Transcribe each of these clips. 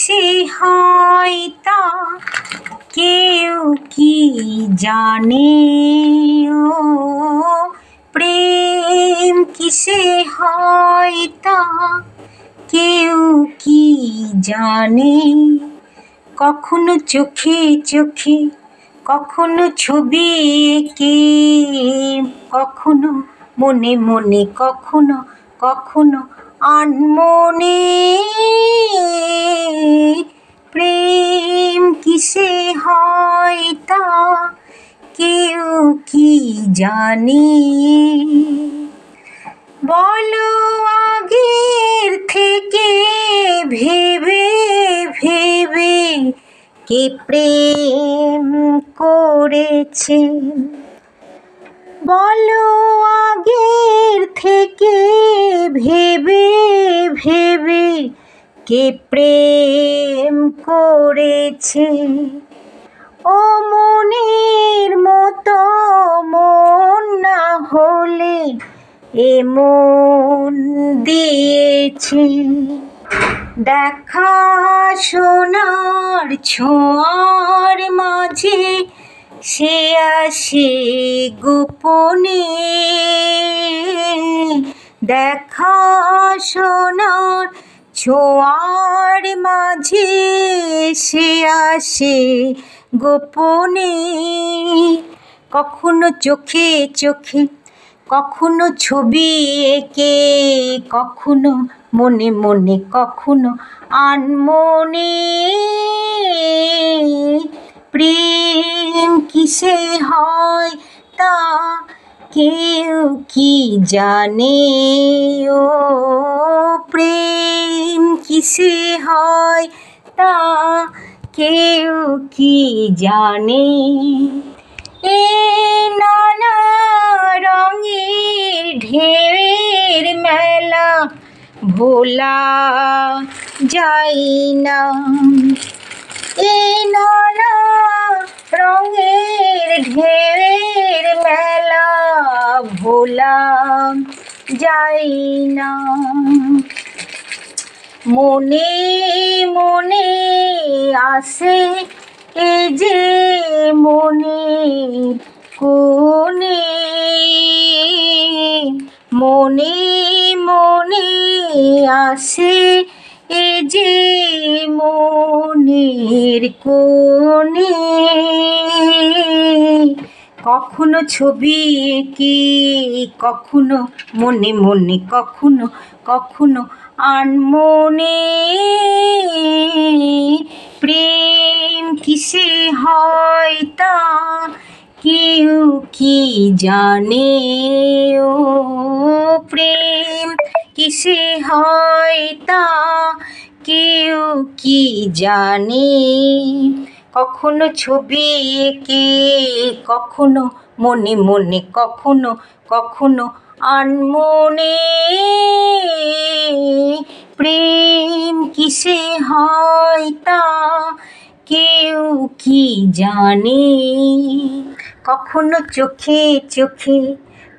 কিসে হয় তা কেউ কি জানে, ও প্রেম কিসে হয় তা কেউ কি জানে। কখনো চোখে চোখে, কখনো ছবি এঁকে, কখনো মনে মনে, কখনো কখনো আনমনে। প্রেম কিসে হয় তা কেউ কি জানে। বলো আগের থেকে ভেবে ভেবে কে প্রেম করেছে। বলো আগের থেকে ভেবে ভেবে কে প্রেম করেছে। ও মনের মতো মন না হলে এ মন দিয়েছে। দেখা সোনার ছোঁয়ার মাঝে সে আসে গোপনে। দেখা সোনার ছোঁয়ার মাঝে সে আসে গোপনে। কখনো চোখে চোখে, কখনো ছবি এঁকে, কখনো মনে মনে, কখনো আনমনে। প্রেম কিসে হয় তা কেউ কি জানে, ও প্রেম কিসে হয় তা কেউ কি জানে। এ নানা রঙের ঢেউয়ের মেলা ভোলা যায় না। এ নানা রঙের ঢেউয়ের মেলা ভোলা যায় না। মনে মনে আসে এ যে মনের কোণে। মনে মনে আসে এ যে মনের কোণে। কখনো ছবি এঁকে, কখনো মনে মনে, কখনো কখনো আনমনে। প্রেম কিসে হয় তা কেউ কি জানে, ও প্রেম কিসে হয় তা কেউ কি জানে। কখনো ছবি এঁকে, কখনো মনে মনে, কখনো কখনো আনমনে। প্রেম কিসে হয় তা কেউ কি জানে। কখনো চোখে চোখে,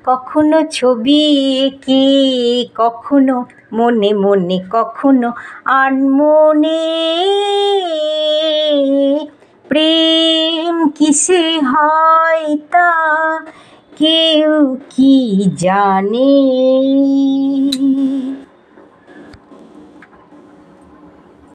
কখনো ছবি এঁকে, কখনো মনে মনে, কখনো আনমনে। প্রেম কিসে হয় তা কেউ কি জানে।